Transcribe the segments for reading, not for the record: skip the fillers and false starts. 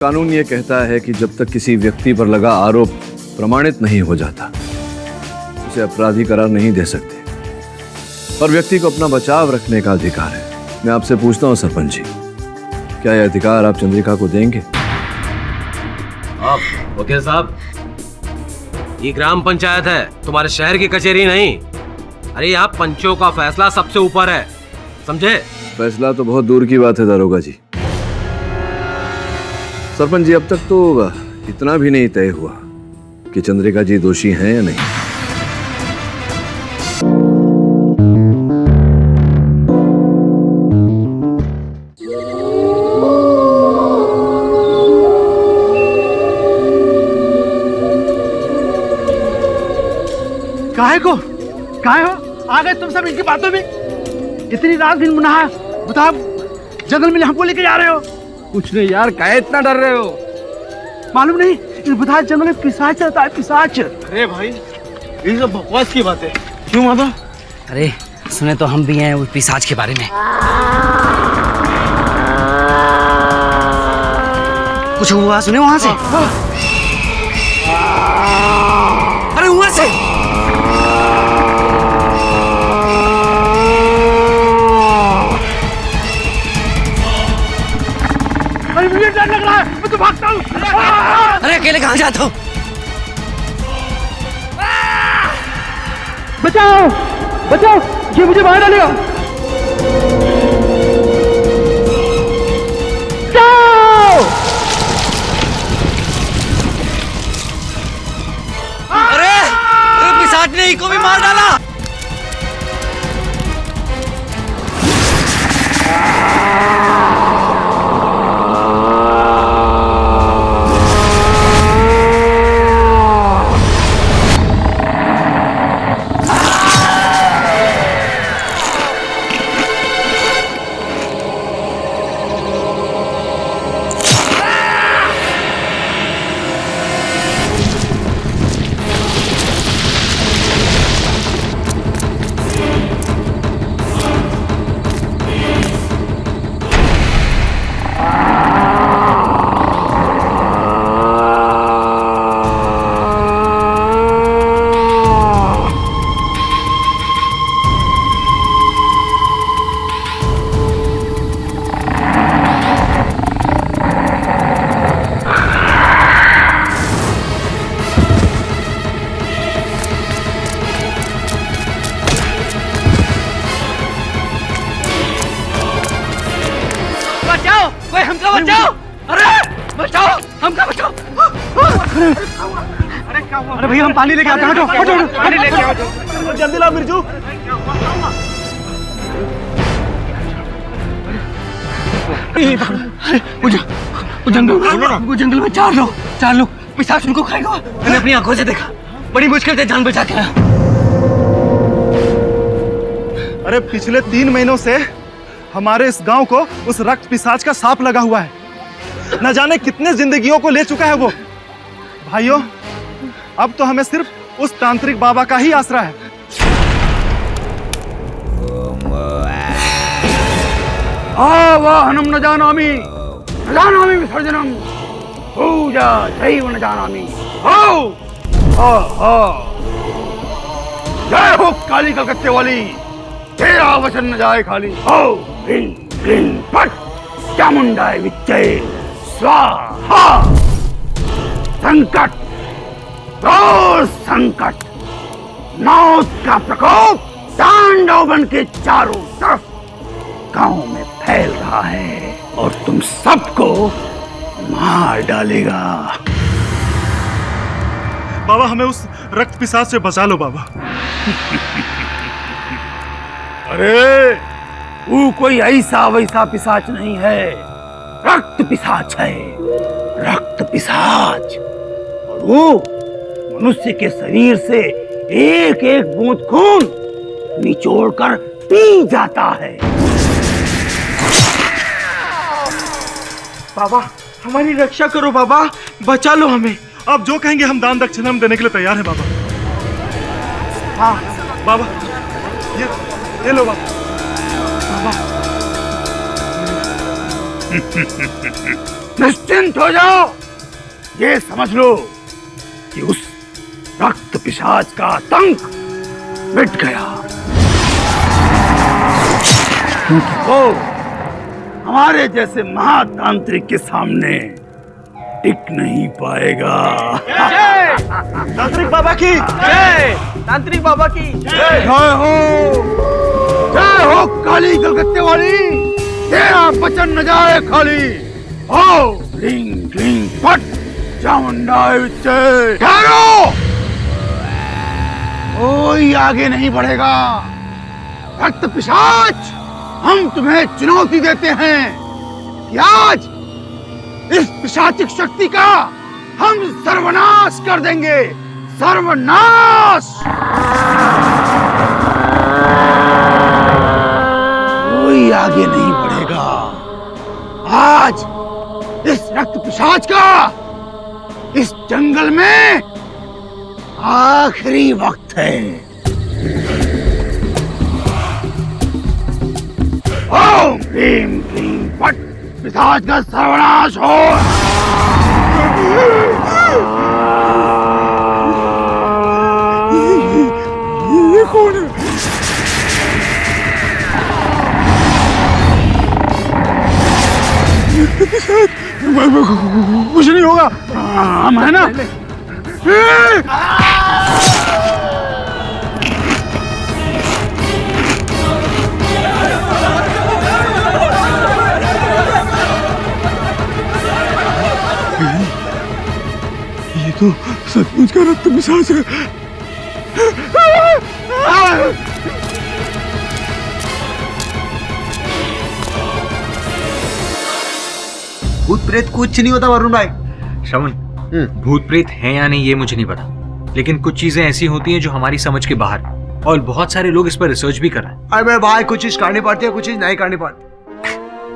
कानून ये कहता है कि जब तक किसी व्यक्ति पर लगा आरोप प्रमाणित नहीं हो जाता उसे अपराधी करार नहीं दे सकते, पर व्यक्ति को अपना बचाव रखने का अधिकार है। मैं आपसे पूछता हूं सरपंच जी, क्या यह अधिकार आप चंद्रिका को देंगे? आप वकील साहब, ये ग्राम पंचायत है, तुम्हारे शहर की कचहरी नहीं। अरे यहाँ पंचों का फैसला सबसे ऊपर है, समझे? फैसला तो बहुत दूर की बात है दारोगा जी। सरपंच जी, अब तक तो इतना भी नहीं तय हुआ कि चंद्रिका जी दोषी हैं या नहीं। काहे हो आ गए तुम सब इनकी बातों में? इतनी रात दिन मुनाहा बताओ, जंगल में हमको लेके जा रहे हो? कुछ नहीं यार, काहे इतना डर रहे हो? मालूम नहीं, इस बता जंगल में पिशाच चलता है, पिशाच। अरे भाई, ये सब बकवास की बात है। क्यों माता? अरे सुने तो हम भी हैं उस पिशाच के बारे में। कुछ हुआ सुने वहां से? अरे वहां से मुझे डर लग रहा है, मैं तो भागता हूँ। अरे अकेले कहाँ जाते हो? बचाओ बचाओ, ये मुझे बाहर डालेगा। अरे पिशाच ने इको भी मार डाला। हमका बचाओ! अरे बचाओ, हमका बचाओ! अरे भैया, हम पानी लेके आते हैं। हटो पानी लेके आओ, जल्दी लाओ मिर्जू। वो जंगल में चार लोग पिशाच उनको खाएगा। मैंने अपनी आंखों से देखा, बड़ी मुश्किल से जान बचा के आया। अरे पिछले 3 महीनों से हमारे इस गांव को उस रक्त पिशाच का सांप लगा हुआ है। न जाने कितने जिंदगियों को ले चुका है वो। भाइयों, अब तो हमें सिर्फ उस तांत्रिक बाबा का ही आसरा है। आवाहनम न जानामि विसर्जनम पूजा दैव न जानामि। जय हो काली कलकत्ते वाली, तेरा वचन न जाए खाली। ह्रीं क्लीं फट चामुंडाय विच्चे स्वाहा। संकट, घोर संकट, मौत का प्रकोप तांडव बन के चारों तरफ गांव में फैल रहा है और तुम सबको मार डालेगा। बाबा, हमें उस रक्त पिशाच से बचा लो बाबा। अरे वो कोई ऐसा वैसा पिशाच नहीं है, रक्त पिशाच है, रक्त पिशाच। और वो मनुष्य के शरीर से एक एक बूंद खून निचोड़कर पी जाता है। बाबा, हमारी रक्षा करो बाबा, बचा लो हमें। आप जो कहेंगे हम दान दक्षिणा देने के लिए तैयार हैं बाबा। हाँ बाबा, ये लो बाबा। निश्चिंत हो जाओ, ये समझ लो कि उस रक्त पिशाच का आतंक मिट गया, क्योंकि वो हमारे जैसे महातांत्रिक के सामने टिक नहीं पाएगा। तांत्रिक बाबा की जय तांत्रिक बाबा की जय हो काली कलकत्ते वाली, तेरा वचन न जाए खाली। ओ क्लीं क्लीं फट चामुंडाए विच्चे। ठहरो, कोई आगे नहीं बढ़ेगा। रक्त पिशाच, हम तुम्हें चुनौती देते हैं कि आज इस पिशाचिक शक्ति का हम सर्वनाश कर देंगे, सर्वनाश। कोई आगे नहीं बढ़ेगा। आज इस रक्त पिशाच का इस जंगल में आखिरी वक्त है। ओम क्लीं क्लीं फट पिशाच का सर्वनाश हो। ये कौन है? कुछ नहीं होगा, हम है ना। ये तो सचमुच का रक्त पिशाच है। भूत प्रेत कुछ नहीं होता वरुण भाई। श्रवण, भूत प्रेत है या नहीं ये मुझे नहीं पता, लेकिन कुछ चीजें ऐसी होती हैं जो हमारी समझ के बाहर हैं, और बहुत सारे लोग इस पर रिसर्च भी कर रहे हैं। अरे भाई कुछ चीज करनी पड़ती है, कुछ चीज नहीं करनी पड़ती।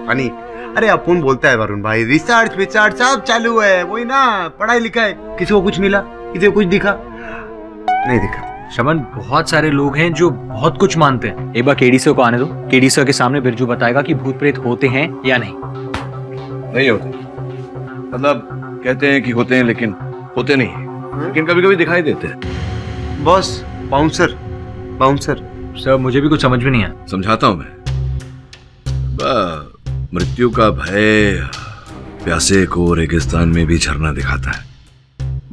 फनी, अरे अपन बोलता है वरुण भाई, रिसर्च विसर्च सब चालू है, वही ना, पढ़ाई लिखाई। किसी को कुछ मिला, किसी को कुछ दिखा नहीं दिखा। श्रवण, बहुत सारे लोग हैं जो बहुत कुछ मानते हैं। एक बार केडी सर को आने दो, केडी सर के सामने बिरजू बताएगा कि भूत प्रेत होते हैं या नहीं। नहीं होते, मतलब कहते हैं कि होते हैं लेकिन होते नहीं हैं, लेकिन कभी कभी दिखाई देते हैं। Boss, bouncer bouncer. सर मुझे भी कुछ समझ में नहीं आया। समझाता हूं मैं। मृत्यु का भय प्यासे को रेगिस्तान में भी झरना दिखाता है।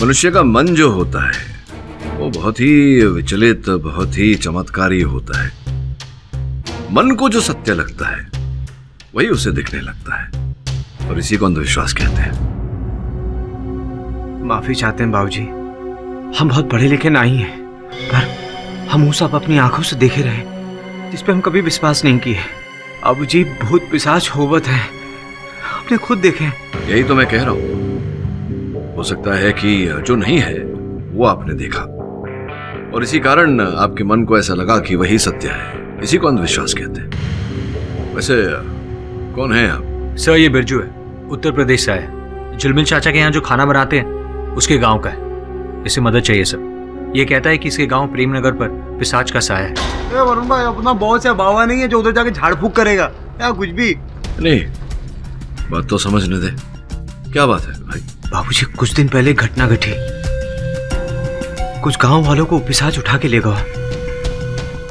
मनुष्य का मन जो होता है वो बहुत ही विचलित, बहुत ही चमत्कारी होता है। मन को जो सत्य लगता है वही उसे दिखने लगता है, और इसी को अंधविश्वास कहते हैं। माफी चाहते हैं बाबूजी, हम बहुत पढ़े लिखे नहीं हैं, पर हम वो सब अपनी आंखों से देखे रहे जिस पे हम कभी विश्वास नहीं किए। बाबूजी, भूत पिशाच होवत है, आपने खुद देखे। यही तो मैं कह रहा हूं। हो सकता है कि जो नहीं है वो आपने देखा, और इसी कारण आपके मन को ऐसा लगा कि वही सत्य है। इसी को अंधविश्वास कहते हैं। वैसे कौन है आप? सर ये बिरजू है, उत्तर प्रदेश से आया। जुलमिल चाचा के यहाँ जो खाना बनाते हैं उसके गांव का है। इसे मदद चाहिए सर। ये कहता है कि इसके गांव प्रेमनगर पर पिशाच का साया है। वरुण भाई, अपना बहुत से बाबा नहीं है जो उधर जाके झाड़ फूक करेगा या कुछ भी नहीं, बात तो समझने दे। क्या बात है भाई? बाबूजी, कुछ दिन पहले घटना घटी। कुछ गांव वालों को पिशाच उठा के ले गया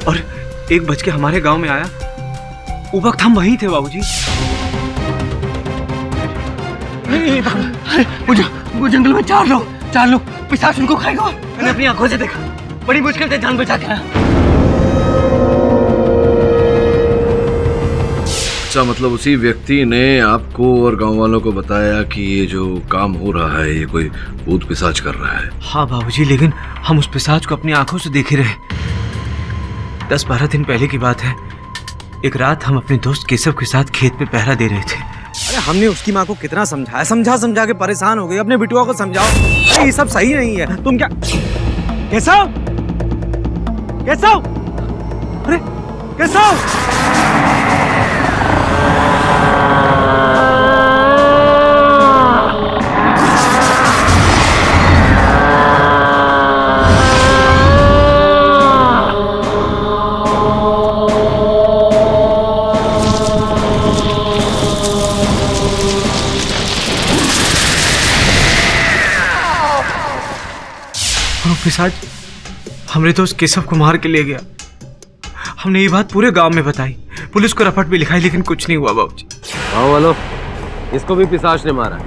और 1 बज के हमारे गांव में आया। उस वक्त हम वहीं थे बाबूजी। वो जंगल में 4 लोग पिशाच उनको खाएगा। मैंने अपनी आंखों से देखा, बड़ी मुश्किल से जान बचा के आया। अच्छा, मतलब उसी व्यक्ति ने आपको और गांव वालों को बताया कि ये जो काम हो रहा है ये कोई भूत पिशाच कर रहा है। हाँ बाबूजी, लेकिन हम उस पिशाच को अपनी आंखों से देखे रहे। 10-12 दिन पहले की बात है। एक रात हम अपने दोस्त केशव के साथ खेत में पहरा दे रहे थे। अरे हमने उसकी माँ को कितना समझाया, समझा के परेशान हो गई। अपने बिटुआ को समझाओ, अरे ये सब सही नहीं है। तुम क्या केशव, अरे केशव, वो पिशाच हमरे दोस्त केशव को मार के ले गया। हमने ये बात पूरे गांव में बताई, पुलिस को रपट भी लिखाई, लेकिन कुछ नहीं हुआ बाबूजी। गाँव वालों, इसको भी पिशाच ने मारा।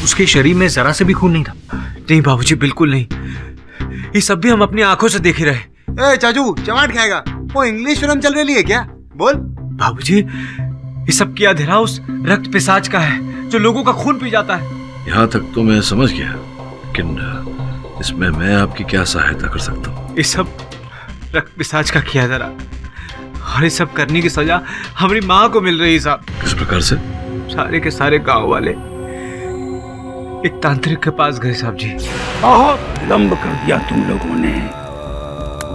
उसके शरीर में जरा से भी खून नहीं था। नहीं बाबूजी, बिल्कुल नहीं। ये सब भी हम अपनी आंखों से देख ही रहे। ए चाचू, चमाट खाएगा? वो इंग्लिश फिल्म चल रही है क्या? बोल। बाबूजी, ये सब किया धरा उस रक्त पिशाच का है जो लोगों का खून पी जाता है। यहाँ तक तो मैं समझ गया, लेकिन इसमें मैं आपकी क्या सहायता कर सकता हूँ? ये सब रक्त पिशाच का किया धरा, और ये सब करने की सजा हमारी माँ को मिल रही है साहब। किस प्रकार से? सारे के सारे गांव वाले एक तांत्रिक के पास गए साहब जी। बहुत विलंब कर दिया तुम लोगों ने,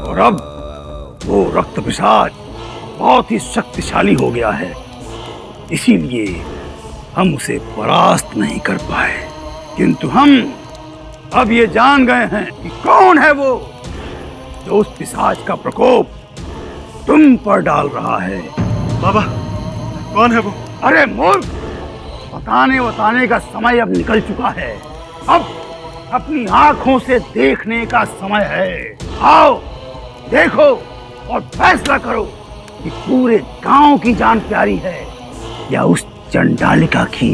और अब वो रक्त पिशाच बहुत ही शक्तिशाली हो गया है, इसीलिए हम उसे परास्त नहीं कर पाए। किंतु हम अब ये जान गए हैं कि कौन है वो जो उस पिशाच का प्रकोप तुम पर डाल रहा है। बाबा, कौन है वो? अरे मूर्ख, बताने का समय अब निकल चुका है। अब अपनी आंखों से देखने का समय है। आओ देखो और फैसला करो कि पूरे गांव की जान प्यारी है या उस चंडालिका की।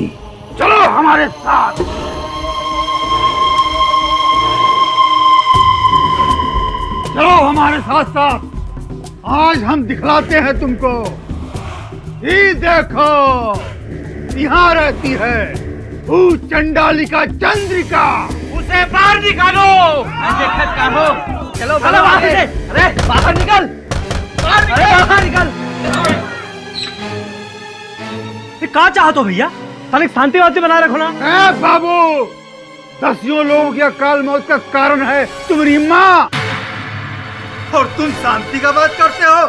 चलो हमारे साथ। चलो हमारे साथ साथ, आज हम दिखलाते हैं तुमको। ये देखो, यहाँ रहती है वो चंडालिका चंद्रिका। उसे बाहर निकालो। चलो बाहर से। अरे बाहर निकल, बाहर निकल। कहाँ चाहते हो भैया? साले शांति बना रखो ना। ए बाबू, दसियों लोगों की अकाल मौत का कारण है तुम्हारी माँ, और तुम शांति का बात करते हो?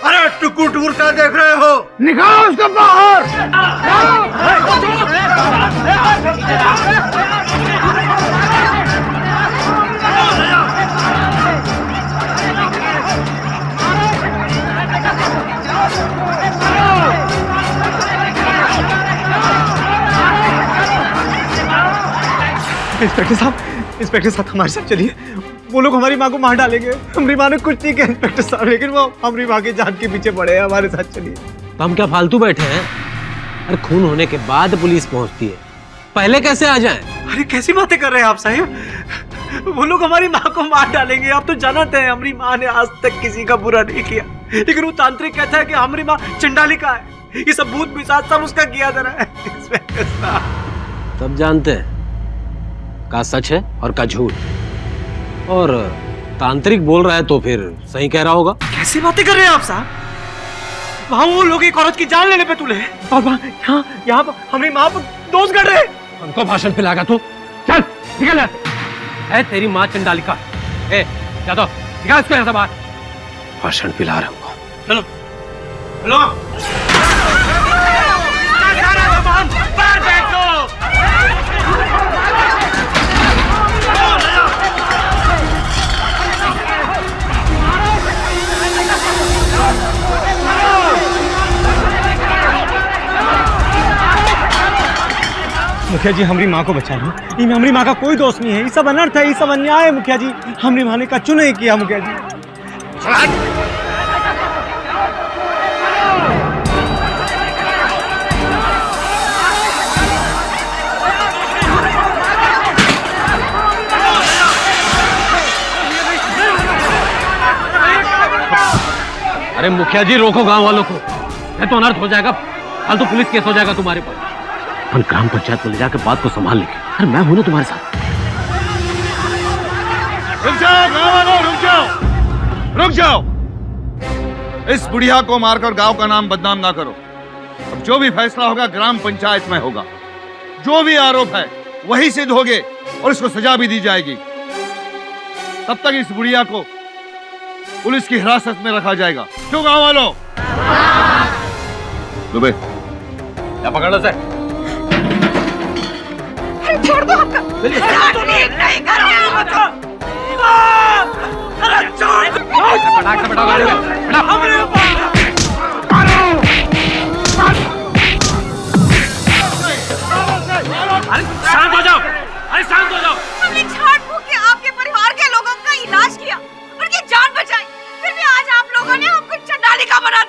अरे टुकुर टुकुर क्या देख रहे हो? निकालो उसको बाहर। इंस्पेक्टर साहब हमारे साथ चलिए। वो लोग हमारी माँ को मार डालेंगे। हमारी माँ ने कुछ नहीं किया इंस्पेक्टर साहब, लेकिन वो हमारी माँ की जान के पीछे पड़े हैं। हमारे साथ चलिए। तो हम क्या फालतू बैठे हैं? अरे खून होने के बाद पुलिस पहुंचती है, पहले कैसे आ जाएं? अरे कैसी बातें कर रहे हैं आप साहब? वो लोग हमारी माँ को मार डालेंगे। आप तो जानते हैं हमारी माँ ने आज तक किसी का बुरा नहीं किया, लेकिन वो तांत्रिक कहता है कि हमारी माँ चंडालिका है। ये सब भूत पिशाच सब उसका किया जा रहा है। इंस्पेक्टर साहब, सब जानते हैं का सच है और का झूठ, और तांत्रिक बोल रहा है तो फिर सही कह रहा होगा। कैसी बातें कर रहे हैं आप साहब? वहाँ वो लोग एक औरत की जान लेने पे तुले हैं, और यहाँ पर हमारी माँ पर दोष कर रहे हैं। हमको भाषण पिलाएगा तू? चल निकल यहाँ से। है तेरी माँ चंडालिका। ए जादव, निकाल इसको यहाँ से बाहर। भाषण पिला रहा हूँ। चलो चलो। मुखिया जी, हमारी माँ को बचा लो। इनमें हमारी माँ का कोई दोष नहीं है। ये सब अनर्थ है, ये सब अन्याय है मुखिया जी। हमारी माँ ने कछु नहीं किया मुखिया जी। अरे मुखिया जी रोको गांव वालों को, नहीं तो अनर्थ हो जाएगा। कल तो पुलिस केस हो जाएगा तुम्हारे पर। अपन ग्राम पंचायत को ले जाकर बात को संभाल लेंगे। अरे मैं हूं ना तुम्हारे साथ। रुक जाओ गांव वालों, रुक जाओ, रुक जाओ। इस बुढ़िया को मारकर गांव का नाम बदनाम ना करो। अब जो भी फैसला होगा ग्राम पंचायत में होगा। जो भी आरोप है वही सिद्ध होंगे और इसको सजा भी दी जाएगी। तब तक इस बुढ़िया को पुलिस की हिरासत में रखा जाएगा। क्यों गांव वालों? दुबे क्या पकड़ लो सर? छोड़ दो हमको। नहीं करो। अरे छोड़ दो। बैठा गाड़ी में, बैठा।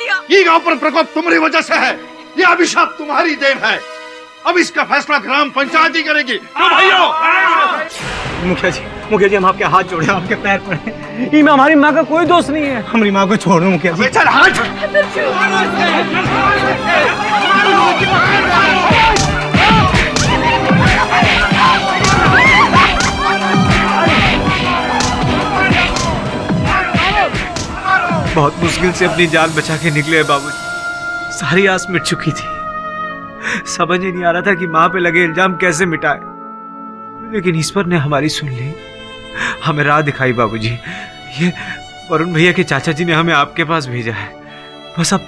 भैया। ये गांव पर प्रकोप तुम्हारी वजह से है। ये अभिशाप तुम्हारी देन है। अब इसका फैसला ग्राम पंचायत ही करेगी। भाइयों, मुखिया जी हम आपके हाथ जोड़े, आपके पैर पड़े। इसमें हमारी माँ का कोई दोष नहीं है। हमारी माँ को छोड़ दो मुखिया जी। चल हाथ। बहुत मुश्किल से अपनी जान बचा के निकले बाबूजी। सारी आस मिट चुकी थी। समझ ही नहीं आ रहा था कि माँ पे लगे इल्जाम कैसे मिटाए, लेकिन ईश्वर ने हमारी सुन ली, हमें राह दिखाई बाबूजी। ये वरुण भैया के चाचा जी ने हमें आपके पास भेजा है। बस अब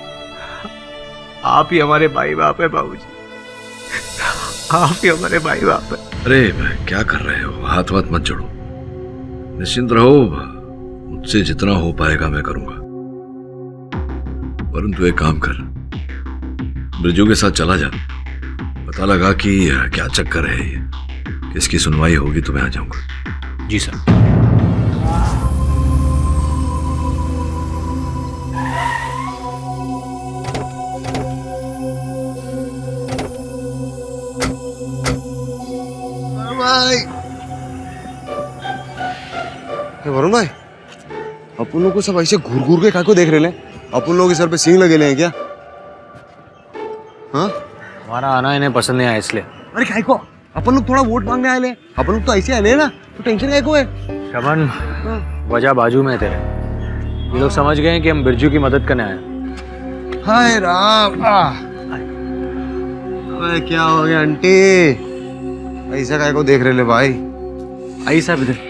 आप ही हमारे भाई बाप है बाबूजी, आप ही हमारे भाई बाप है। अरे क्या कर रहे हो? हाथ वाथ मत जोड़ो, निश्चिंत रहो। मुझसे जितना हो पाएगा मैं करूंगा। वरुण तू एक काम कर, ब्रिजू के साथ चला जा, पता लगा कि क्या चक्कर है ये, किसकी सुनवाई होगी तो मैं आ जाऊंगा। जी सर। वरुण भाई, अपन लोग को सब ऐसे घूर घूर के काको देख रहे हैं? अपन लोग के सर पे सींग लगे हैं क्या? हाँ, हमारा आना इन्हें पसंद नहीं आया इसलिए। अरे काय को अपन लोग थोड़ा वोट मांगने आए ले, अपन लोग तो ऐसे आए ना, तो टेंशन काय को है? श्रवण, वजह बाजू में है तेरे। ये लोग समझ गए हैं कि हम बिरजू की मदद करने आए हैं। हाय राम। अरे क्या हो गया आंटी? ऐसा काय को देख रहे ले भाई? ऐसा इधर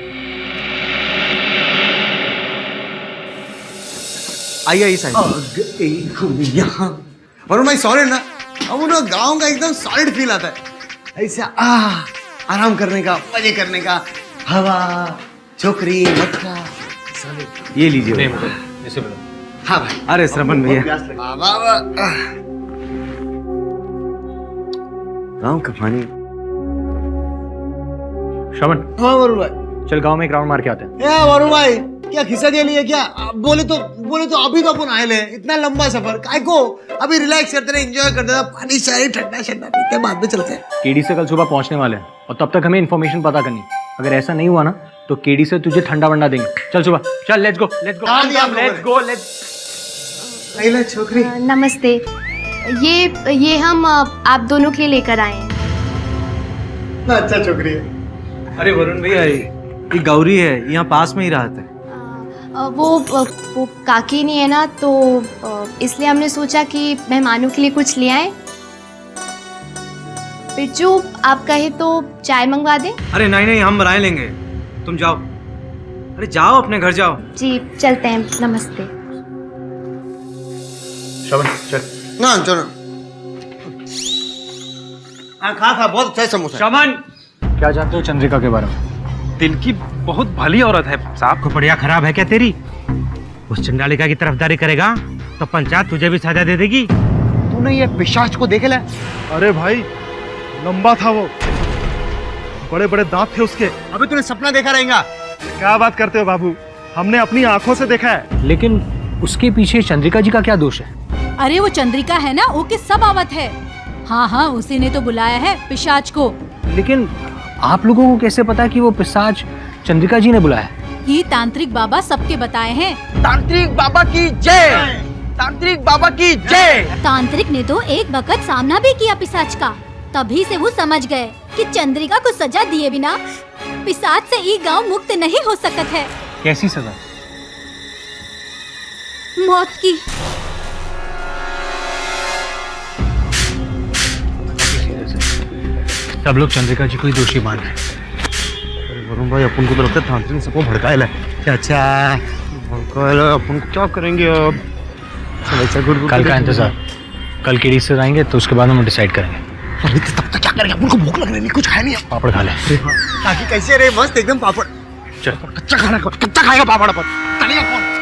आइए वरुण भाई सॉलिड ना, अब उन गाँव का एकदम सॉलिड फील आता है। ऐसा आराम करने का, मजे करने का, हवा, छोकरी, मटका। ये लीजिए। ऐसे बोलो। हाँ भाई। अरे श्रवण भैया, गाँव का पानी। श्रवण, हाँ वरुण भाई, चल गांव में एक राउंड मार के आते हैं। ए वरुण भाई, क्या खिस्सा के लिए क्या? बोले तो अभी तो अपन आए ले, इतना लंबा सफर काय को? अभी रिलैक्स करते रहे, एंजॉय करते रहे, पानी चाय ठंडा ठंडा पीते बाद में चलते हैं। केडी से कल सुबह पहुंचने वाले हैं और तब तक हमें इन्फॉर्मेशन पता करनी। अगर ऐसा नहीं हुआ ना तो केडी से तुझे ठंडा वंडा देंगे। चल सुबह, चल लेट्स गो पहले छोकरी। नमस्ते, ये हम आप दोनों के लिए लेकर आए हैं। अच्छा छोकरी है। अरे वरुण भैया, ये गौरी है, यहाँ पास में ही रहता है। वो काकी नहीं है ना, तो इसलिए हमने सोचा कि मेहमानों के लिए कुछ ले आए। बिरजू, आप कहे तो चाय मंगवा दें? अरे नहीं, हम बनाए लेंगे, तुम जाओ। अरे जाओ, अपने घर जाओ। जी चलते हैं, नमस्ते। श्रवण चल। ना चलो। खा बहुत अच्छा है समोसा। श्रवण, क्या जानते हो चंद्रिका के बारे में? दिल की बहुत भली औरत है साहब। को बढ़िया खराब है क्या तेरी? उस चंडालिका की तरफदारी करेगा तो पंचायत तुझे भी सजा दे देगी। तूने ये पिशाच को देखे ले? अरे भाई, लंबा था वो, बड़े बड़े दांत थे उसके। अभी तूने सपना देखा रहेगा? क्या बात करते हो बाबू, हमने अपनी आंखों से देखा है। लेकिन उसके पीछे चंद्रिका जी का क्या दोष है? अरे वो चंद्रिका है ना, वो किस सब आवत है। हाँ, उसी ने तो बुलाया है पिशाच को। लेकिन आप लोगों को कैसे पता कि वो पिशाच चंद्रिका जी ने बुलाया है? ये तांत्रिक बाबा सबके बताए हैं। तांत्रिक बाबा की जय, तांत्रिक बाबा की जय। तांत्रिक ने तो एक वक्त सामना भी किया पिशाच का, तभी से वो समझ गए कि चंद्रिका को सजा दिए बिना पिशाच से ये गांव मुक्त नहीं हो सकत है। कैसी सजा? मौत की। सब लोग चंद्रिका जी को ही दोषी मान रहे हैं। वरुण भाई, अपन को तो लगता है तांत्रिक ने सबको भड़काया है। अच्छा भड़काया, अपन को क्या करेंगे अब? कल का इंतजार, कल केडी से आएंगे तो उसके बाद हम डिसाइड करेंगे। अभी तब तक क्या करेंगे? अपन को भूख लग रही है, कुछ खाया नहीं है। पापड़ खा ले। ताकि कैसे रहे? मस्त एकदम पापड़। चल, कच्चा खाना, कच्चा खाएगा पापड़ अपन। तलिया कौन?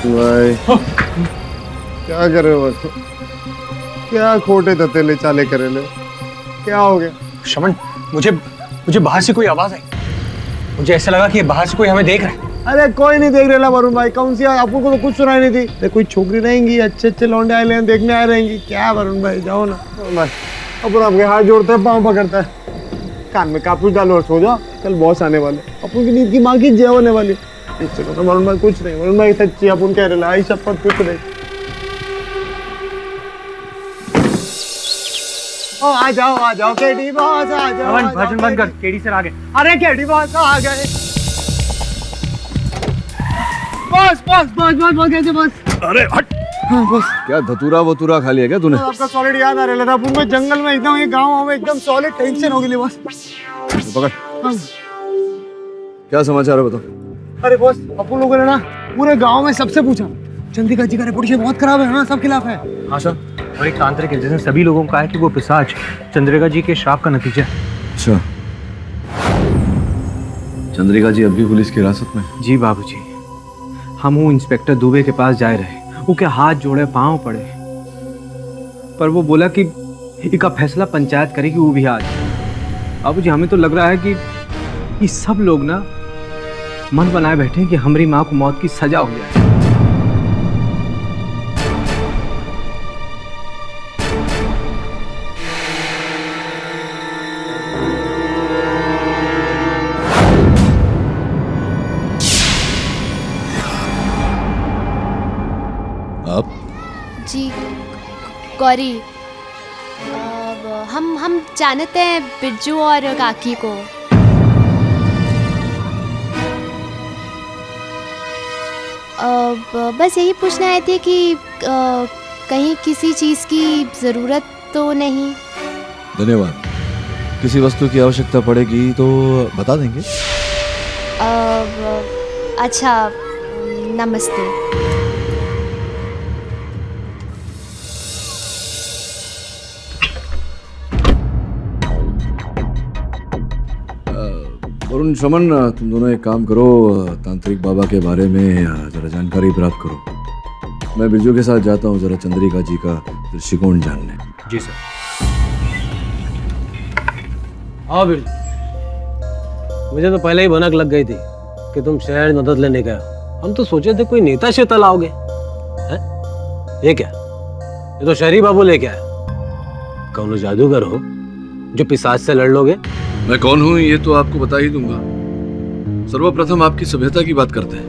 भाई क्या कर रहे हो? क्या खोटे ततेले चाले करे ले? क्या हो गया? श्रवण, मुझे बाहर से कोई आवाज आई। मुझे ऐसा लगा कि बाहर से कोई हमें देख रहा है। अरे कोई नहीं देख रहा वरुण भाई, कौन सी आपको को तो कुछ सुनाई नहीं थी। कोई छोकरी रहेंगी, अच्छे लौंडे आए हैं, देखने आए रहेंगी। क्या वरुण भाई, जाओ ना भाई। अपन आपके हाथ जोड़ते हैं, पाँव पकड़ता है, कान में कापूस डालो और सो जाओ। कल बॉस आने वाले, अपन की नींद की माँ की जय होने वाली। इससे तो वरुण भाई कुछ नहीं, वरुण भाई सच्ची अपन कह रहे आई सब पर कुछ नहीं। ओ आ जाओ केडी बॉस आ जाओ। भाषण बंद कर, केडी सर आ गए। अरे केडी बॉस आ गए। बॉस कैसे बॉस? अरे हट। हाँ बॉस। क्या धतूरा वतूरा खा लिया क्या तूने? आपका सॉलिड याद आ रहा था। अपन को जंगल में एकदम, ये गाँव में एकदम सॉलिड टेंशन हो गई बॉस। पकड़। हाँ। क्या समाचार है बताओ? अरे बॉस, अपन लोगों ने ना पूरे गांव में सबसे पूछा, चंद्रिका जी का रेपुटेशन बहुत खराब है ना, सब खिलाफ है। हाँ सर, और एक तांत्रिक है जिसने सभी लोगों को कहा है कि वो पिशाच चंद्रिका जी के श्राप का नतीजा है। अच्छा, चंद्रिका जी अभी पुलिस की हिरासत में? जी बाबूजी, हम वो इंस्पेक्टर दुबे के पास जा रहे, वो के हाथ जोड़े पांव पड़े, पर वो बोला कि इसका फैसला पंचायत करेगी, वो भी आज। बाबूजी हमें तो लग रहा है कि ये सब लोग ना मन बनाए बैठे हैं कि हमारी माँ को मौत की सजा हो जाए। आप? जी गौरी, हम जानते हैं बिरजू और काकी को। बस यही पूछना है थी कि कहीं किसी चीज़ की ज़रूरत तो नहीं? धन्यवाद। किसी वस्तु की आवश्यकता पड़ेगी तो बता देंगे। अच्छा, नमस्ते। वरुण, श्रवण, तुम दोनों एक काम करो, तांत्रिक बाबा के बारे में जरा जानकारी प्राप्त करो। मैं बिरजू के साथ जाता हूँ जरा चंद्रिका जी का दृष्टिकोण जानने। जी सर। हाँ बिरजू, मुझे तो पहले ही भनक लग गई थी कि तुम शहर मदद लेने गए। हम तो सोचे थे कोई नेता शेता लाओगे। ये क्या, ये तो शहरी बाबू लेके आए। कौन जादूगर हो जो पिशाच से लड़ लोगे? मैं कौन हूँ ये तो आपको बता ही दूंगा। सर्वप्रथम आपकी सभ्यता की बात करते हैं।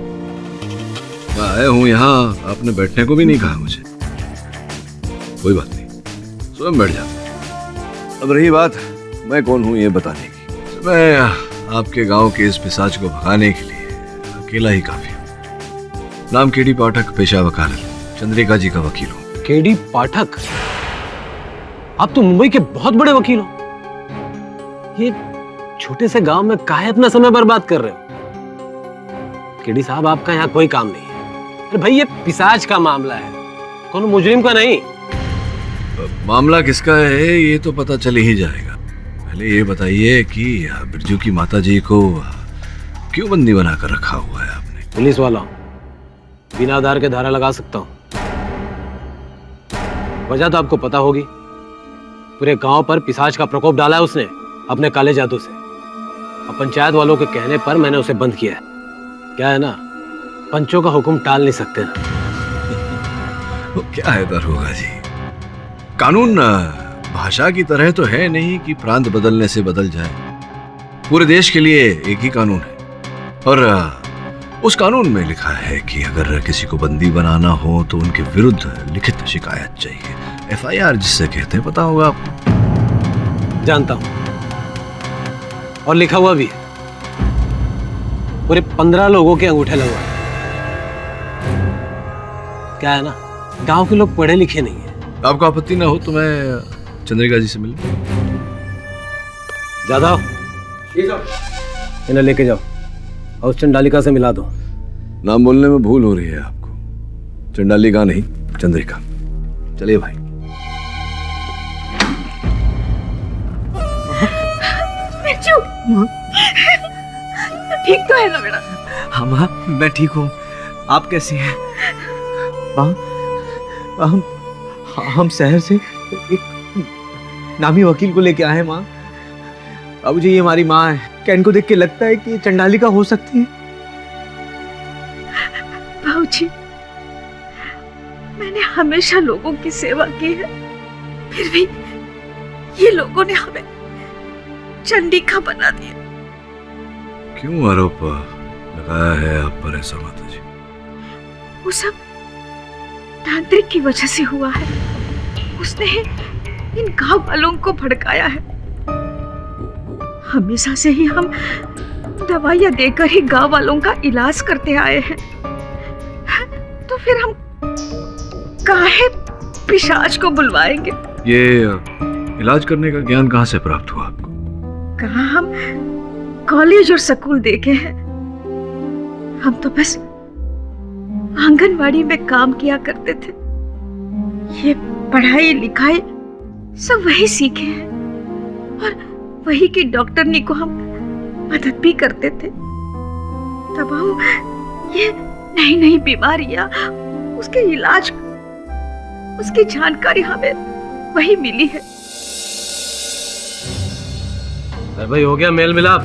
मैं आया हूँ यहाँ, आपने बैठने को भी नहीं कहा मुझे। कोई बात नहीं, स्वयं बैठ जाता। अब रही बात मैं कौन हूँ ये बताने की। मैं आपके गांव के इस पिशाच को भगाने के लिए अकेला ही काफी हूँ। नाम केडी पाठक, पेशा वकालत, चंद्रिका जी का वकील हूँ। केडी पाठक? आप तो मुंबई के बहुत बड़े वकील हो। ये छोटे से गांव में काहे अपना समय बर्बाद कर रहे हो? केडी साहब, आपका यहाँ कोई काम नहीं है। अरे भाई, ये पिशाच का मामला है, कौन मुजरिम का नहीं। मामला किसका है ये तो पता चल ही जाएगा। पहले ये बताइए कि बिरजू की माता जी को क्यों बंदी बनाकर रखा हुआ है आपने? पुलिस वाला बिना आधार के धारा लगा सकता हूँ। वजह तो आपको पता होगी। पूरे गांव पर पिशाच का प्रकोप डाला है उसने अपने काले जादू से। और पंचायत वालों के कहने पर मैंने उसे बंद किया है। क्या है ना, पंचों का हुक्म टाल नहीं सकते ना। वो क्या है दरोगा जी, कानून भाषा की तरह तो है नहीं कि प्रांत बदलने से बदल जाए। पूरे देश के लिए एक ही कानून है और उस कानून में लिखा है कि अगर किसी को बंदी बनाना हो तो उनके विरुद्ध लिखित शिकायत चाहिए। FIR जिससे कहते हैं, पता होगा आपको। जानता हूं, और लिखा हुआ भी है। पूरे 15 लोगों के अंगूठे लगवा। क्या है ना, गांव के लोग पढ़े लिखे नहीं है। आपको आपत्ति ना हो तो मैं चंद्रिका जी से मिलूं? ज्यादा इन्हें लेके जाओ और उस चंडालिका से मिला दो। नाम बोलने में भूल हो रही है आपको। चंडालिका नहीं, चंद्रिका। चलिए भाई। ठीक तो है ना बेटा? हाँ माँ, मैं ठीक हूँ। आप कैसी हैं? हम शहर से एक नामी वकील को लेके आए हैं माँ। बाबूजी ये हमारी माँ है। क्या इनको देख के लगता है कि चंडालिका हो सकती है? बाबूजी, मैंने हमेशा लोगों की सेवा की है, फिर भी ये लोगों ने हमें चंडिका बना दिया। क्यों आरोप लगाया है आप पर ऐसा माता जी? वो सब तांत्रिक की वजह से हुआ है। उसने इन गांव वालों को भड़काया है। हमेशा से ही हम दवाइयां देकर ही गांव वालों का इलाज करते आए हैं, तो फिर हम काहे पिशाच को बुलवाएंगे? ये इलाज करने का ज्ञान कहाँ से प्राप्त हुआ आपको? कहाँ हम कॉलेज और स्कूल देखे हैं। हम तो बस आंगनवाड़ी में काम किया करते थे। ये पढ़ाई लिखाई सब वही सीखे हैं और वही की डॉक्टरनी को हम मदद भी करते थे। तब हम ये नई नई बीमारियां, उसके इलाज, उसकी जानकारी हमें वही मिली है। अरे भाई हो गया मेल मिलाप।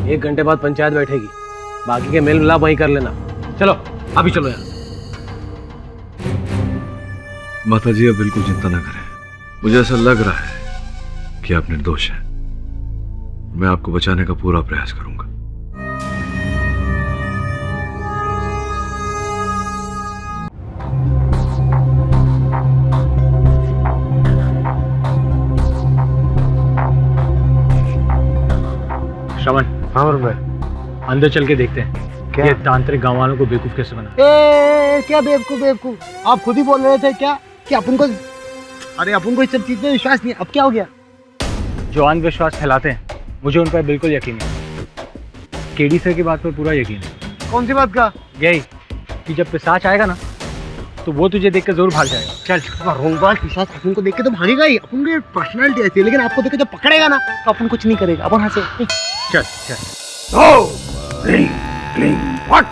1 घंटे बाद पंचायत बैठेगी, बाकी के मेल मिलाप वहीं कर लेना। चलो अभी चलो यार। माता जी आप बिल्कुल चिंता ना करें। मुझे ऐसा लग रहा है कि आप निर्दोष हैं। मैं आपको बचाने का पूरा प्रयास करूंगा। श्रवण, हाँ वरुण भाई। अंदर चल के देखते हैं क्या? ये तांत्रिक गांव वालों को बेवकूफ कैसे बना। क्या बेवकूफ बेवकूफ? आप खुद ही बोल रहे थे क्या कि अपन को, अरे अपन को इस सब चीज में विश्वास नहीं। अब क्या हो गया? जो अंधविश्वास फैलाते हैं मुझे उन पर बिल्कुल यकीन नहीं। केडी सर की बात पर पूरा यकीन है। कौन सी बात का? यही कि जब पिशाच आएगा ना तो वो तुझे देख कर जरूर भाग जाएगा। चल। वरुण भाई पिशाच अपन को देख के तो भागेगा ही। अपन की पर्सनालिटी ऐसी है, लेकिन आपको देख के जब पकड़ेगा ना तो अपन कुछ नहीं करेगा। अपन हंसे। चल चल। क्लीं क्लीं फट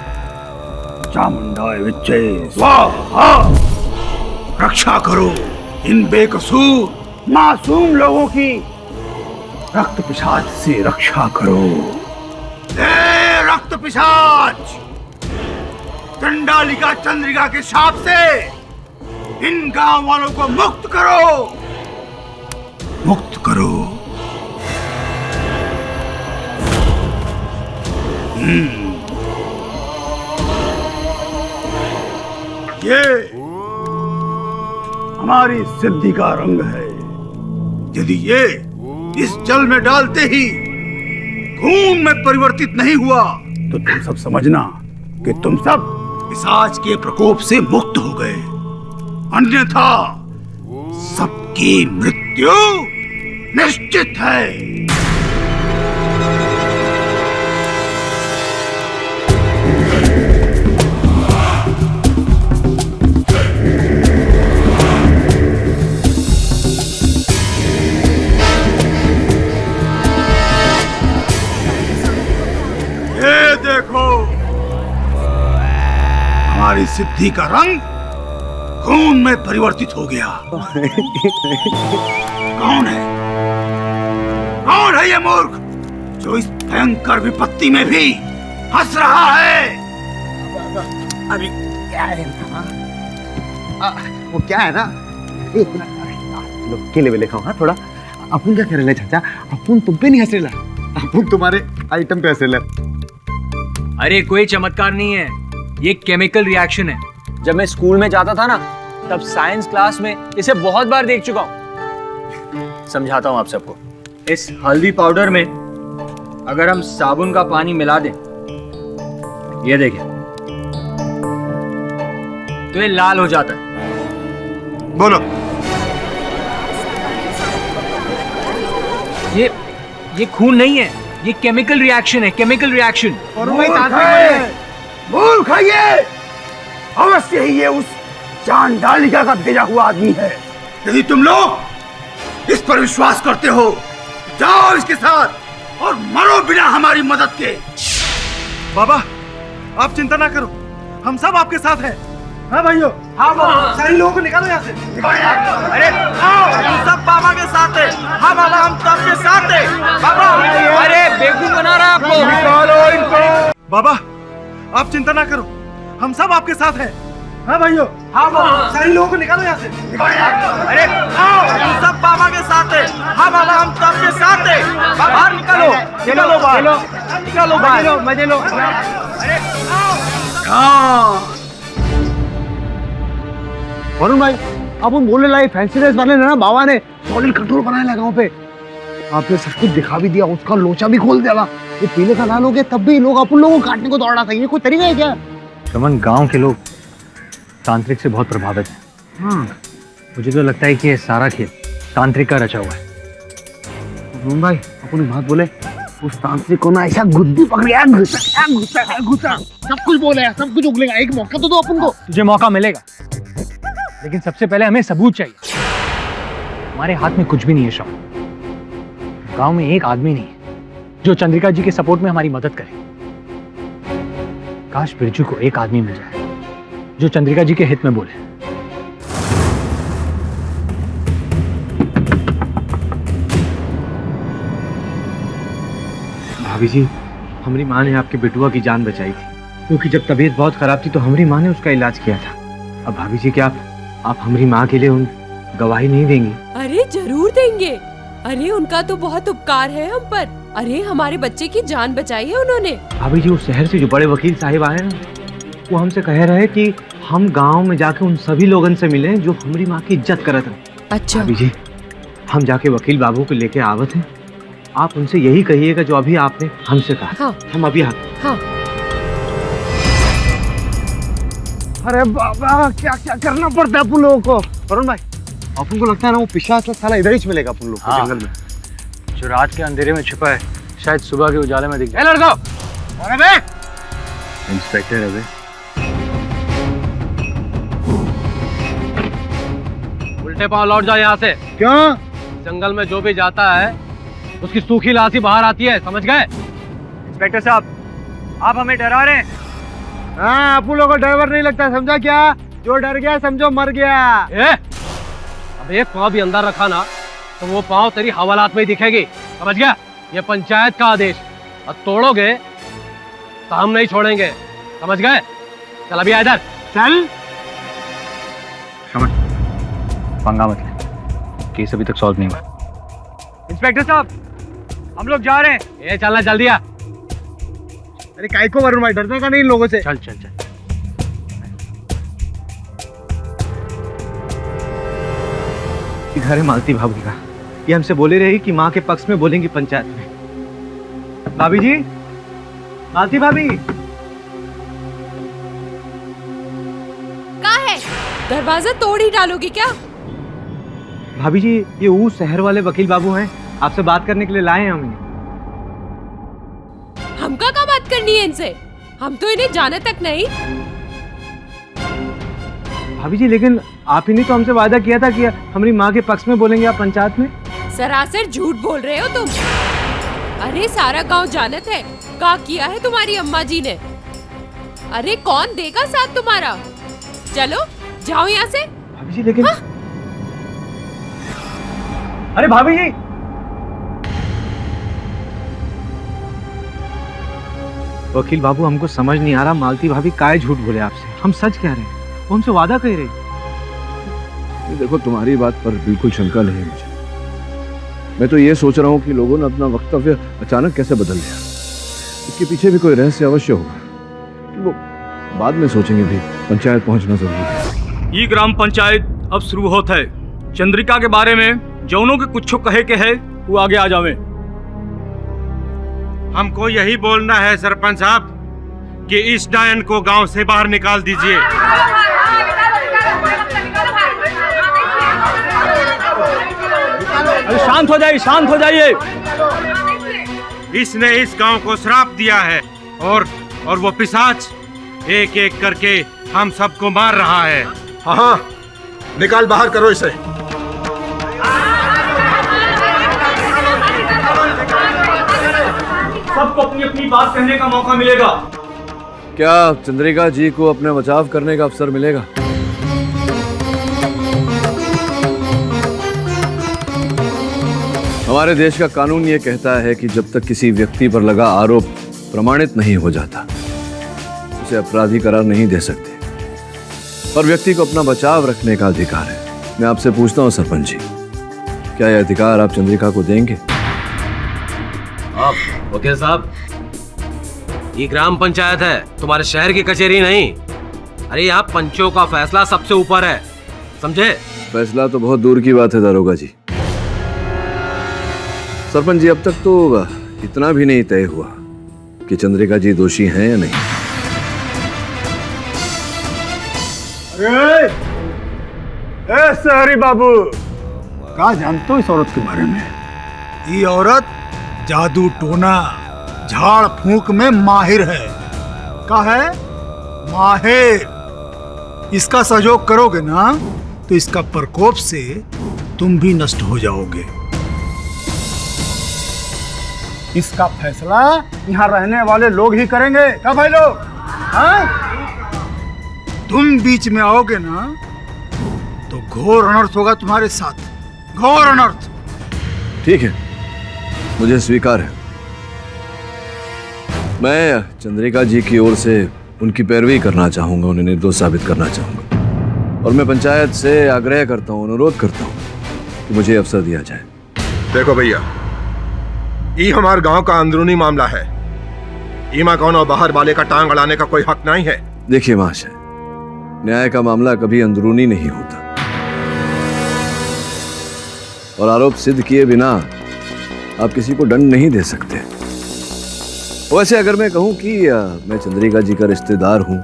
चामुंडाय विच्चे स्वाहा। रक्षा करो इन बेकसूर मासूम लोगों की। रक्त पिशाच से रक्षा करो। ए रक्त पिशाच, चंडालिका चंद्रिका के शाप से इन गांव वालों को मुक्त करो, मुक्त करो। ये हमारी सिद्धि का रंग है। यदि ये इस जल में डालते ही खून में परिवर्तित नहीं हुआ तो तुम सब समझना कि तुम सब पिशाच के प्रकोप से मुक्त हो गए, अन्यथा सबकी मृत्यु निश्चित है। हमारी सिद्धि का रंग खून में परिवर्तित हो गया। कौन है? कौन है ये मूर्ख जो इस भयंकर विपत्ति में भी हंस रहा है? अरे क्या है ना, वो क्या है ना, एक मिनट केले वेले खाओ। हाँ थोड़ा। अपन क्या कर रहे चाचा? अपन तुम पे नहीं हंस रहा, अपन तुम्हारे आइटम पे हंस रहा। अरे कोई चमत्कार नहीं है, ये केमिकल रिएक्शन है। जब मैं स्कूल में जाता था ना तब साइंस क्लास में इसे बहुत बार देख चुका हूं। समझाता हूं आप सबको। इस हल्दी पाउडर में अगर हम साबुन का पानी मिला दें, ये देखिए, तो ये लाल हो जाता है। बोलो। ये खून नहीं है, ये केमिकल रिएक्शन है, केमिकल रिएक्शन। मूर्ख है ये। अवश्य ही ये उस चांडालिका का भेजा हुआ आदमी है। यदि तुम लोग इस पर विश्वास करते हो, जाओ इसके साथ और मरो बिना हमारी मदद के। बाबा आप चिंता ना करो, हम सब आपके साथ हैं। हाँ भाइयों, हाँ सारे लोगों को निकालो यहाँ से। अरे आओ, हम सब बाबा के साथ हैं। हाँ बाबा, हम सबके साथ हैं। बाबा, अरे बेवकूफ बना रहा है आपको। निकालो इनको। बाबा आप चिंता ना करो, हम सब आपके साथ हैं। हाँ भाइयों, हाँ सारे लोगों को निकालो यहाँ से। अरे आओ, हम सब बाबा के साथ हैं। हाँ बाबा, हम सबके साथ हैं। बाहर निकालो, निकालो बाहर, निकालो बाहर, मजे लो। अरे आओ। वरुण भाई, अपन बोलने लगे फैंसी ड्रेस वाले ने ना बाबा ने सॉलिड कंट्रोल बनाया गाँव पे। आपने सब कुछ दिखा भी दिया, उसका लोचा भी खोल दिया। ये पीले का लाल हो गया तब भी लोग अपन लोगों को काटने को दौड़ रहा था। ये कोई तरीका है क्या? रमन, गांव के लोग तांत्रिक से बहुत प्रभावित हैं। हाँ, मुझे तो लगता है कि ये सारा खेल तांत्रिक का रचा हुआ है। वरुण भाई अपन बात बोले, उस तांत्रिक को ना ऐसा गुद्दी पकड़िया, घुसा सब कुछ बोले, सब कुछ उगलेगा। एक मौका तो दो अपन को। तुझे मौका मिलेगा, लेकिन सबसे पहले हमें सबूत चाहिए। हमारे हाथ में कुछ भी नहीं है श्रवण। गांव में एक आदमी नहीं है जो चंद्रिका जी के सपोर्ट में हमारी मदद करे। काश बिरजू को एक आदमी मिल जाए जो चंद्रिका जी के हित में बोले। भाभी जी, हमारी माँ ने आपके बेटुआ की जान बचाई थी, क्योंकि जब तबीयत बहुत खराब थी तो हमारी माँ ने उसका इलाज किया था। अब भाभी जी, क्या आप हमारी माँ के लिए उन गवाही नहीं देंगी? अरे जरूर देंगे। अरे उनका तो बहुत उपकार है हम पर। अरे हमारे बच्चे की जान बचाई है उन्होंने। भाभी जी, उस शहर से जो बड़े वकील साहिब आए ना, वो हमसे कह रहे हैं कि हम गांव में जाके उन सभी लोगों से मिले जो हमारी माँ की इज्जत करते हैं। अच्छा भाभी जी, हम जाके वकील बाबू को लेके आवत हैं। आप उनसे यही कहिएगा जो अभी आपने हमसे कहा। हाँ। हम अभी आते। हाँ। अरे बाबा, क्या क्या करना पड़ता है अपन लोगों को। वरुण भाई, अपन को लगता है ना वो पिशाच साला इधर ही मिलेगा अपन लोग को हाँ। जंगल में। जो रात के अंधेरे में छुपा है, शायद सुबह के उजाले में दिख जाए। लड़को, अरे इंस्पेक्टर है बे। उल्टे पांव लौट जाओ यहाँ से। क्यों? जंगल में जो भी जाता है उसकी सूखी लाश ही बाहर आती है, समझ गए? इंस्पेक्टर साहब, आप हमें डरा रहे हैं। हाँ, अपन लोगों को डर नहीं लगता, समझा क्या? जो डर गया समझो मर गया। अब एक पांव भी अंदर रखा ना तो वो पांव तेरी हवालात में ही दिखेगी, समझ गया? ये पंचायत का आदेश, और तोड़ोगे तो हम नहीं छोड़ेंगे, समझ गए? चल अभी आ इधर, चल। पंगा मत ले, केस अभी तक सॉल्व नहीं हुआ। इंस्पेक्टर साहब, हम लोग जा रहे हैं। ये चलना जल्दी आ। अरे काय को वरुण भाई, डरने का नहीं इन लोगों से। चल चल चल। घर है मालती भाभी का, ये हमसे बोले रही कि माँ के पक्ष में बोलेंगी पंचायत में। भाभी जी, मालती भाभी। कहाँ है? दरवाजा तोड़ ही डालोगी क्या? भाभी जी, ये वो शहर वाले वकील बाबू हैं, आपसे बात करने के लिए लाए हैं हम इन्हें। हमका क्या बात करनी है इनसे? हम तो इन्हें जाने तक नहीं। भाभी जी, लेकिन आप ही ने तो हमसे वादा किया था कि हमारी माँ के पक्ष में बोलेंगे आप पंचायत में। सरासर झूठ बोल रहे हो तुम। अरे सारा गांव जानत है क्या किया है तुम्हारी अम्मा जी ने। अरे कौन देगा साथ तुम्हारा? चलो जाओ यहाँ से। भाभी जी, लेकिन हाँ? अरे भाभी जी, वकील बाबू, हमको समझ नहीं आ रहा मालती भाभी काहे झूठ बोले आपसे। हम सच कह रहे हैं, वो हमसे वादा कह रहे। देखो, तुम्हारी बात पर बिल्कुल शंका नहीं है मुझे। मैं तो ये सोच रहा हूँ कि लोगों ने अपना वक्तव्य अचानक कैसे बदल दिया। इसके पीछे भी कोई रहस्य अवश्य होगा, वो बाद में सोचेंगे भी। पंचायत पहुंचना जरूरी है। ये ग्राम पंचायत अब शुरू होता है। चंद्रिका के बारे में जौनों के कुछ कहे के है वो आगे आ जावे। हमको यही बोलना है सरपंच साहब कि इस डायन को गांव से बाहर निकाल दीजिए। अरे शांत हो जाइए, शांत हो जाइए। इसने इस गांव को श्राप दिया है और वो पिशाच एक एक करके हम सबको मार रहा है। हाँ, निकाल बाहर करो इसे। सबको अपनी अपनी बात कहने का मौका मिलेगा। क्या चंद्रिका जी को अपना बचाव करने का अवसर मिलेगा? हमारे देश का कानून ये कहता है कि जब तक किसी व्यक्ति पर लगा आरोप प्रमाणित नहीं हो जाता उसे अपराधी करार नहीं दे सकते, पर व्यक्ति को अपना बचाव रखने का अधिकार है। मैं आपसे पूछता हूं सरपंच जी, क्या यह अधिकार आप चंद्रिका को देंगे? आप वकील साहब, ये ग्राम पंचायत है, तुम्हारे शहर की कचहरी नहीं। अरे यहाँ पंचों का फैसला सबसे ऊपर है, समझे? फैसला तो बहुत दूर की बात है दारोगा जी। सरपंच जी, अब तक तो इतना भी नहीं तय हुआ कि चंद्रिका जी दोषी हैं या नहीं। अरे ए शहरी बाबू, क्या जानते हो इस औरत के बारे में? ये औरत जादू टोना झाड़ फूंक में माहिर है। का है? माहिर। इसका सहयोग करोगे ना तो इसका प्रकोप से तुम भी नष्ट हो जाओगे। इसका फैसला यहाँ रहने वाले लोग ही करेंगे। क्या भाई लोग? हाँ? तुम बीच में आओगे ना तो घोर अनर्थ होगा तुम्हारे साथ, घोर अनर्थ। ठीक है, मुझे स्वीकार है। मैं चंद्रिका जी की ओर से उनकी पैरवी करना चाहूंगा, उन्हें निर्दोष साबित करना चाहूंगा, और मैं पंचायत से आग्रह करता हूं, अनुरोध करता हूं कि मुझे अवसर दिया जाए। देखो भैया, ये हमारे गांव का अंदरूनी मामला है। ईमा कौन और बाहर वाले का टांग अड़ाने का कोई हक नहीं है। देखिए महाशय, न्याय का मामला कभी अंदरूनी नहीं होता, और आरोप सिद्ध किए बिना आप किसी को दंड नहीं दे सकते। वैसे अगर मैं कहूं कि मैं चंद्रिका जी का रिश्तेदार हूं,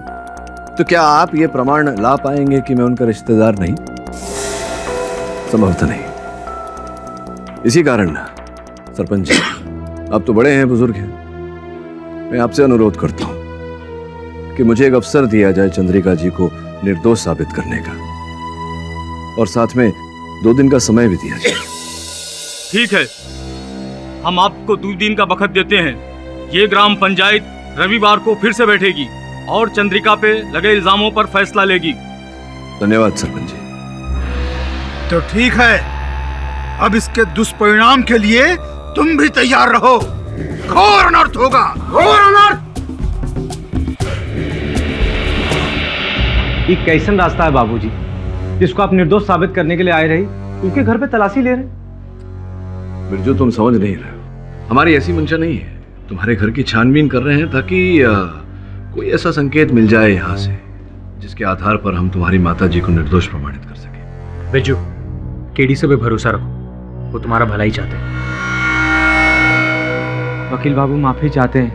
तो क्या आप ये प्रमाण ला पाएंगे कि मैं उनका रिश्तेदार नहीं? संभवतः नहीं। इसी कारण सरपंच जी, आप तो बड़े हैं, बुजुर्ग हैं, मैं आपसे अनुरोध करता हूं कि मुझे एक अवसर दिया जाए चंद्रिका जी को निर्दोष साबित करने का, और साथ में 2 दिन का समय भी दिया जाए। ठीक है, हम आपको 2 दिन का वक्त देते हैं। ये ग्राम पंचायत रविवार को फिर से बैठेगी और चंद्रिका पे लगे इल्जामों पर फैसला लेगी। धन्यवाद सरपंच जी। तो ठीक है, अब इसके दुष्परिणाम के लिए तुम भी तैयार रहो। घोर अनर्थ होगा, घोर अनर्थ। ये कैसन रास्ता है बाबूजी, जिसको आप निर्दोष साबित करने के लिए आए रही, उनके घर पे तलाशी ले रहे? बिरजू, तुम समझ नहीं रहे हो। हमारी ऐसी मंशा नहीं है। तुम्हारे घर की छानबीन कर रहे हैं ताकि कोई ऐसा संकेत मिल जाए यहाँ से जिसके आधार पर हम तुम्हारी माता जी को निर्दोष प्रमाणित कर सके। बिरजू, केडी से भी भरोसा रखो, वो तुम्हारा भला ही चाहते हैं। वकील बाबू माफी चाहते हैं,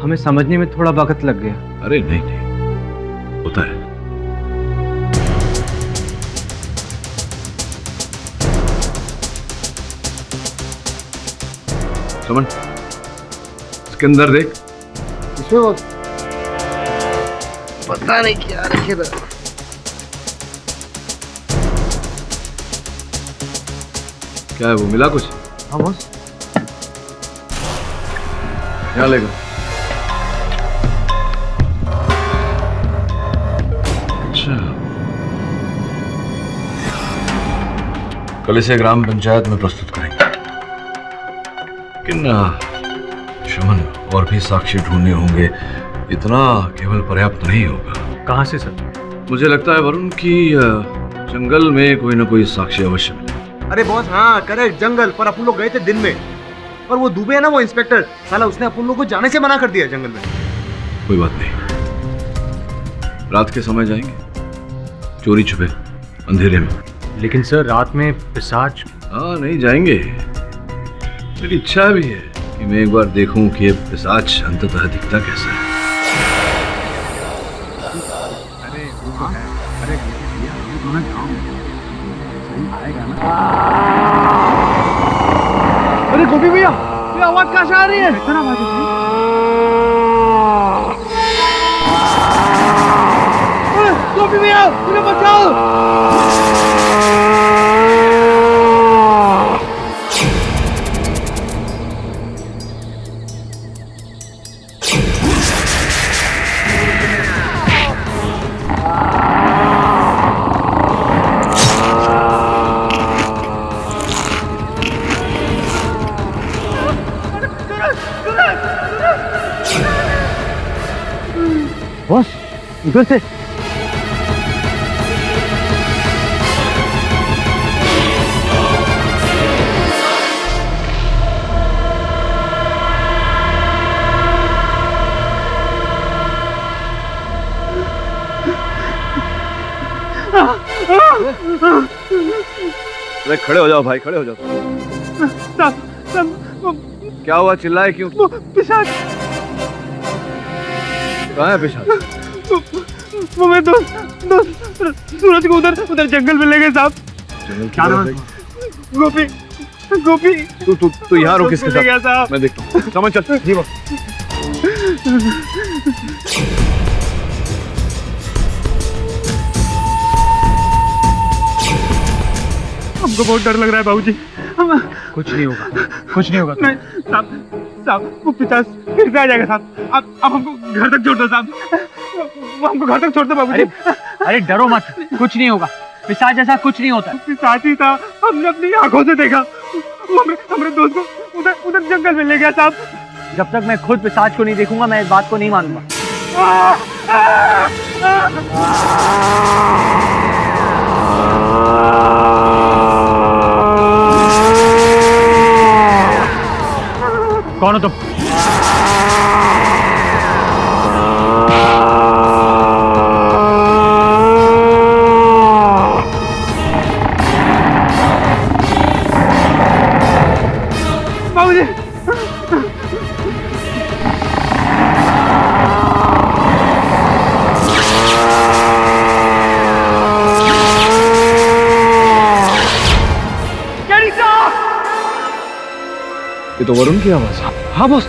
हमें समझने में थोड़ा वक्त लग गया। अरे नहीं नहीं, होता है। समन, इसके अंदर देख। इसमें वो पता नहीं क्या रखे था। क्या है वो, मिला कुछ? हाँ बॉस। यहाँ लेगा। अच्छा, कल इसे ग्राम पंचायत में प्रस्तुत करेंगे। लेकिन शमन, और भी साक्षी ढूंढने होंगे, इतना केवल पर्याप्त नहीं होगा। कहाँ से सर? मुझे लगता है वरुण की जंगल में कोई ना कोई साक्षी अवश्य मिले। अरे बॉस, हाँ करेक्ट, जंगल। पर अपन लोग गए थे दिन में, और वो दुबे है ना, वो इंस्पेक्टर, साला उसने अपन लोग को जाने से मना कर दिया जंगल में। कोई बात नहीं, रात के समय जाएंगे, चोरी छुपे, अंधेरे में। लेकिन सर, रात में पिशाच। हाँ, नहीं जाएंगे। मेरी इच्छा भी है कि मैं एक बार देखूं कि ये पिशाच अंततः दिखता कैसा है। अरे गोपी भैया, ये आवाज कहाँ से आ रही है? इतना आवाज गोपी भैया, मुझे बचाओ। बॉस उधर से अरे खड़े हो जाओ भाई, खड़े हो जाओ। क्या हुआ, चिल्लाए क्यों? पिशाच। कहाँ है पिशाच? वो मेरे दोस्त सूरज को उधर जंगल में ले गए साहब। क्या नाम है? गोपी गोपी। तू यहाँ रुक इसके ले गया साथ, साहब। मैं देखता हूँ। समझ चल। जी बस। हमको बहुत डर लग रहा है बाबूजी। कुछ नहीं होगा, कुछ नहीं होगा। नहीं साहब वो पिशाच फिर से आ जाएगा साहब। अब हमको घर तक छोड़ दो साहब। वो हमको घर तक छोड़ दो बाबूजी। अरे डरो मत, कुछ नहीं होगा। पिशाच जैसा कुछ नहीं होता। पिशाच ही था, हमने अपनी आंखों से देखा। वो हमारे दोस्त को उधर जंगल में ले गया साहब। जब तक मैं खुद पिशाच को नहीं देखूंगा मैं इस बात को नहीं मानूंगा। कौन हो तुम? बाबूजी ये तो वरुण की आवाज है। हाँ बॉस।